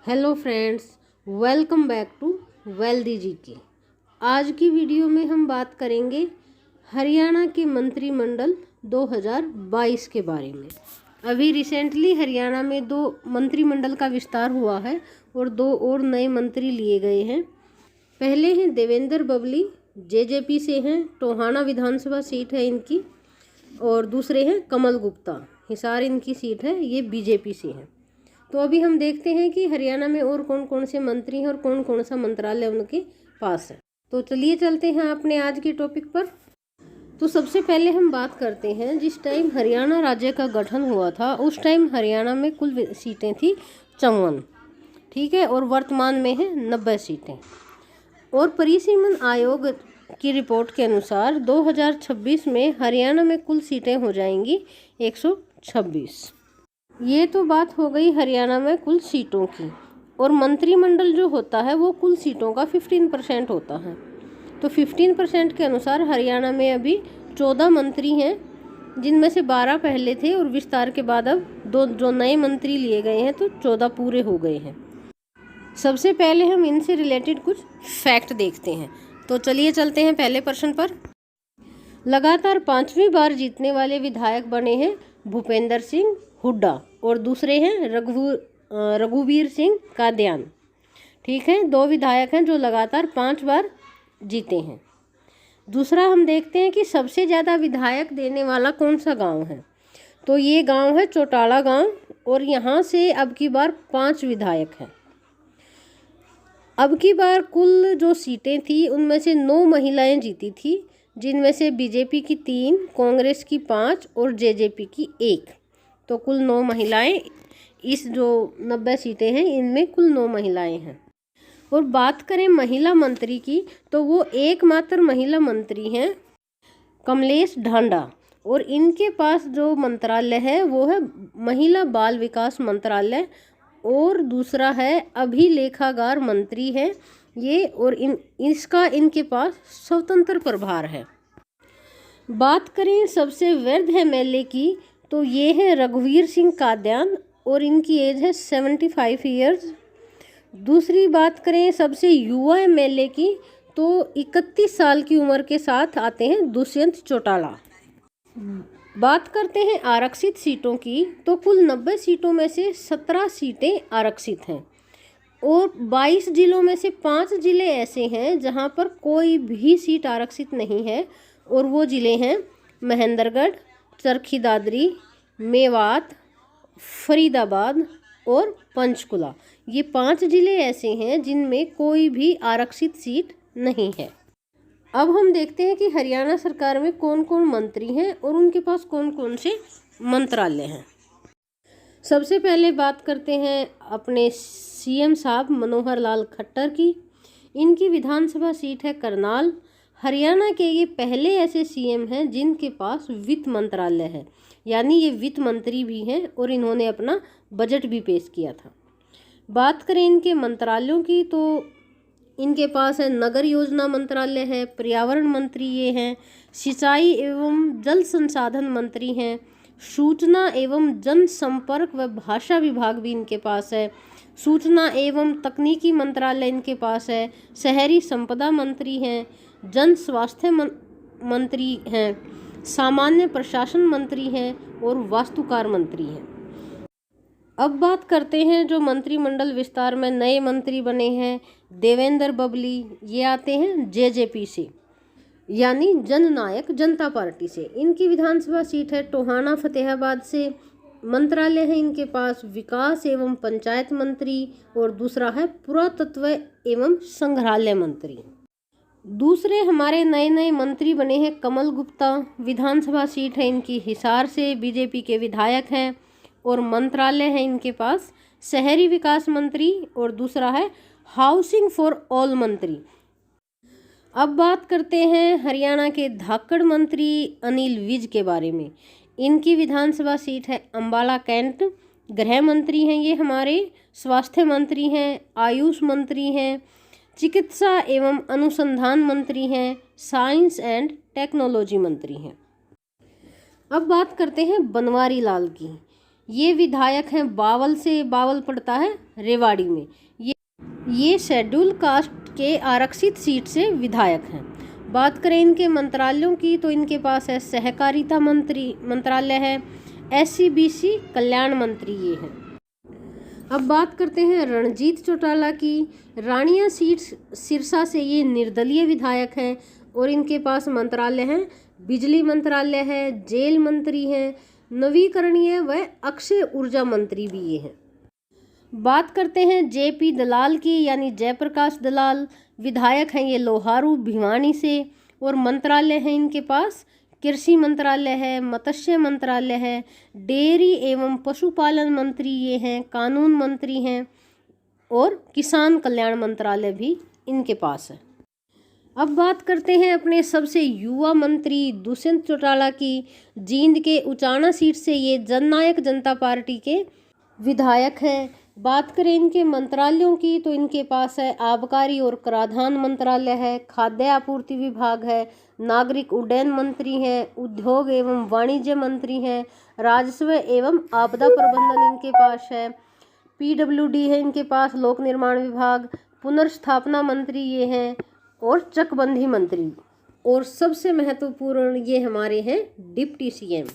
Hello friends, welcome back to wealthy G K. आज की video में हम बात करेंगे हरियाणा के मंत्रिमंडल 2022 के बारे में। अभी रिसेंटली हरियाणा में 2 मंत्रिमंडल का विस्तार हुआ है और 2 और नए मंत्री लिए गए हैं। पहले हैं देवेंद्र बबली, जेजेपी से हैं, टोहाना विधानसभा सीट है इनकी। और दूसरे हैं कमल गुप्ता, हिसार इनकी सीट है, ये बीजेपी से हैं। तो अभी हम देखते हैं कि हरियाणा में और कौन कौन से मंत्री हैं और कौन कौन सा मंत्रालय उनके पास है। तो चलिए चलते हैं अपने आज के टॉपिक पर। तो सबसे पहले हम बात करते हैं, जिस टाइम हरियाणा राज्य का गठन हुआ था उस टाइम हरियाणा में कुल सीटें थी 54, ठीक है, और वर्तमान में है 90 सीटें। और परिसीमन आयोग की रिपोर्ट के अनुसार 2026 में हरियाणा में कुल सीटें हो जाएंगी 126। ये तो बात हो गई हरियाणा में कुल सीटों की। और मंत्रिमंडल जो होता है वो कुल सीटों का 15% होता है। तो 15% के अनुसार हरियाणा में अभी 14 मंत्री हैं, जिनमें से 12 पहले थे और विस्तार के बाद अब 2 जो नए मंत्री लिए गए हैं, तो 14 पूरे हो गए हैं। सबसे पहले हम इनसे रिलेटेड कुछ फैक्ट देखते हैं। तो चलिए चलते हैं पहले प्रश्न पर। लगातार 5वीं बार जीतने वाले विधायक बने हैं भूपेंद्र सिंह हुड्डा और दूसरे हैं रघुवीर सिंह कादयान, ठीक है। 2 विधायक हैं जो लगातार 5 बार जीते हैं। दूसरा हम देखते हैं कि सबसे ज़्यादा विधायक देने वाला कौन सा गांव है। तो ये गांव है चौटाला गांव और यहाँ से अब की बार 5 विधायक हैं। अब की बार कुल जो सीटें थी उनमें से 9 महिलाएं जीती थी, जिनमें से बीजेपी की 3, कांग्रेस की 5 और जेजेपी की 1। तो कुल 9 महिलाएं, इस जो 90 सीटें हैं इनमें कुल 9 महिलाएं हैं। और बात करें महिला मंत्री की, तो वो एकमात्र महिला मंत्री हैं कमलेश ढांडा, और इनके पास जो मंत्रालय है वो है महिला बाल विकास मंत्रालय, और दूसरा है अभिलेखागार मंत्री है ये, और इसका इनके पास स्वतंत्र प्रभार है। बात करें सबसे वृद्ध एमएलए की, तो ये है रघुवीर सिंह कादयान और इनकी एज है 75 ईयर्स। दूसरी बात करें सबसे युवा एमएलए की, तो 31 साल की उम्र के साथ आते हैं दुष्यंत चौटाला। बात करते हैं आरक्षित सीटों की, तो कुल 90 सीटों में से 17 सीटें आरक्षित हैं और 22 जिलों में से 5 जिले ऐसे हैं जहां पर कोई भी सीट आरक्षित नहीं है, और वो जिले हैं महेंद्रगढ़, चरखी दादरी, मेवात, फरीदाबाद और पंचकुला। ये 5 जिले ऐसे हैं जिनमें कोई भी आरक्षित सीट नहीं है। अब हम देखते हैं कि हरियाणा सरकार में कौन कौन मंत्री हैं और उनके पास कौन कौन से मंत्रालय हैं। सबसे पहले बात करते हैं अपने सीएम साहब मनोहर लाल खट्टर की। इनकी विधानसभा सीट है करनाल। हरियाणा के ये पहले ऐसे सीएम हैं जिनके पास वित्त मंत्रालय है, यानी ये वित्त मंत्री भी हैं और इन्होंने अपना बजट भी पेश किया था। बात करें इनके मंत्रालयों की, तो इनके पास है नगर योजना मंत्रालय है, पर्यावरण मंत्री ये हैं, सिंचाई एवं जल संसाधन मंत्री हैं, सूचना एवं जनसंपर्क व भाषा विभाग भी इनके पास है, सूचना एवं तकनीकी मंत्रालय इनके पास है, शहरी संपदा मंत्री हैं, जन स्वास्थ्य मंत्री हैं, सामान्य प्रशासन मंत्री हैं और वास्तुकार मंत्री हैं। अब बात करते हैं जो मंत्रिमंडल विस्तार में नए मंत्री बने हैं। देवेंद्र बबली, ये आते हैं जेजेपी से, यानी जननायक जनता पार्टी से। इनकी विधानसभा सीट है टोहाना फतेहाबाद से। मंत्रालय है इनके पास विकास एवं पंचायत मंत्री और दूसरा है पुरातत्व एवं संग्रहालय मंत्री। दूसरे हमारे नए मंत्री बने हैं कमल गुप्ता। विधानसभा सीट है इनकी हिसार से, बीजेपी के विधायक हैं और मंत्रालय है इनके पास शहरी विकास मंत्री और दूसरा है हाउसिंग फॉर ऑल मंत्री। अब बात करते हैं हरियाणा के धाकड़ मंत्री अनिल विज के बारे में। इनकी विधानसभा सीट है अंबाला कैंट। गृह मंत्री हैं ये हमारे, स्वास्थ्य मंत्री हैं, आयुष मंत्री हैं, चिकित्सा एवं अनुसंधान मंत्री हैं, साइंस एंड टेक्नोलॉजी मंत्री हैं। अब बात करते हैं बनवारी लाल की। ये विधायक हैं बावल से, बावल पड़ता है रेवाड़ी में। ये शेड्यूल कास्ट के आरक्षित सीट से विधायक हैं। बात करें इनके मंत्रालयों की तो इनके पास है सहकारिता मंत्रालय है, SC/BC कल्याण मंत्री ये हैं। अब बात करते हैं रणजीत चौटाला की। रानिया सीट सिरसा से ये निर्दलीय विधायक हैं और इनके पास मंत्रालय हैं, बिजली मंत्रालय है, जेल मंत्री हैं, नवीकरणीय व अक्षय ऊर्जा मंत्री भी ये हैं। बात करते हैं JP दलाल की, यानी जयप्रकाश दलाल, विधायक हैं ये लोहारू भिवानी से और मंत्रालय हैं इनके पास कृषि मंत्रालय है, मत्स्य मंत्रालय है, डेयरी एवं पशुपालन मंत्री ये हैं, कानून मंत्री हैं और किसान कल्याण मंत्रालय भी इनके पास है। अब बात करते हैं अपने सबसे युवा मंत्री दुष्यंत चौटाला की। जींद के उचाना सीट से ये जननायक जनता पार्टी के विधायक हैं। बात करें इनके मंत्रालयों की तो इनके पास है आबकारी और कराधान मंत्रालय है, खाद्य आपूर्ति विभाग है, नागरिक उड्डयन मंत्री हैं, उद्योग एवं वाणिज्य मंत्री हैं, राजस्व एवं आपदा प्रबंधन इनके पास है, PWD है इनके पास, लोक निर्माण विभाग, पुनर्स्थापना मंत्री ये हैं और चकबंदी मंत्री, और सबसे महत्वपूर्ण ये हमारे हैं डिप्टी CM।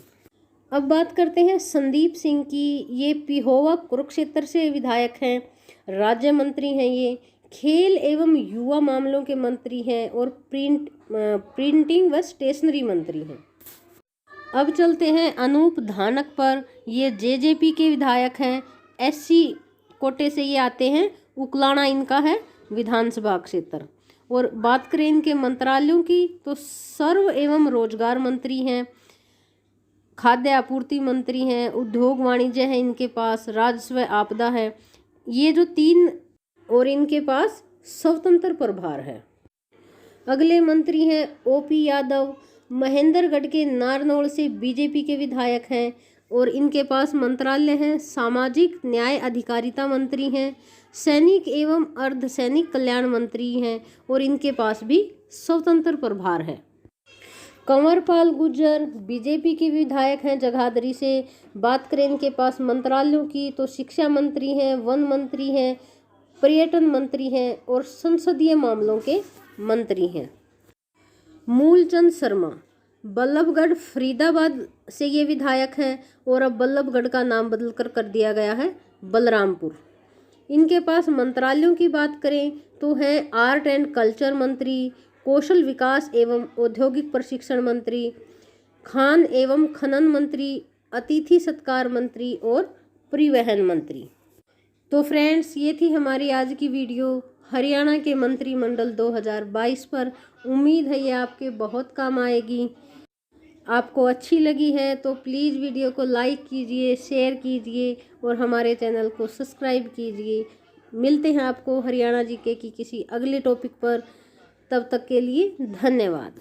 अब बात करते हैं संदीप सिंह की। ये पिहोवा कुरुक्षेत्र से विधायक हैं, राज्य मंत्री हैं ये, खेल एवं युवा मामलों के मंत्री हैं और प्रिंटिंग व स्टेशनरी मंत्री हैं। अब चलते हैं अनूप धानक पर। ये JJP के विधायक हैं, SC कोटे से ये आते हैं, उकलाना इनका है विधानसभा क्षेत्र। और बात करें इनके मंत्रालयों की तो सर्व एवं रोजगार मंत्री हैं, खाद्य आपूर्ति मंत्री हैं, उद्योग वाणिज्य है इनके पास, राजस्व आपदा है, ये जो 3, और इनके पास स्वतंत्र प्रभार है। अगले मंत्री हैं OP यादव, महेंद्रगढ़ के नारनौल से BJP के विधायक हैं और इनके पास मंत्रालय हैं, सामाजिक न्याय अधिकारिता मंत्री हैं, सैनिक एवं अर्धसैनिक कल्याण मंत्री हैं और इनके पास भी स्वतंत्र प्रभार है। कंवरपाल गुर्जर BJP के विधायक हैं जगाधरी से। बात करें इनके पास मंत्रालयों की तो शिक्षा मंत्री हैं, वन मंत्री हैं, पर्यटन मंत्री हैं और संसदीय मामलों के मंत्री हैं। मूलचंद शर्मा बल्लभगढ़ फरीदाबाद से ये विधायक हैं और अब बल्लभगढ़ का नाम बदलकर कर दिया गया है बलरामपुर। इनके पास मंत्रालयों की बात करें तो है आर्ट एंड कल्चर मंत्री, कौशल विकास एवं औद्योगिक प्रशिक्षण मंत्री, खान एवं खनन मंत्री, अतिथि सत्कार मंत्री और परिवहन मंत्री। तो फ्रेंड्स, ये थी हमारी आज की वीडियो हरियाणा के मंत्रिमंडल 2022 पर। उम्मीद है ये आपके बहुत काम आएगी। आपको अच्छी लगी है तो प्लीज़ वीडियो को लाइक कीजिए, शेयर कीजिए और हमारे चैनल को सब्सक्राइब कीजिए। मिलते हैं आपको हरियाणा GK की किसी अगले टॉपिक पर। तब तक के लिए धन्यवाद।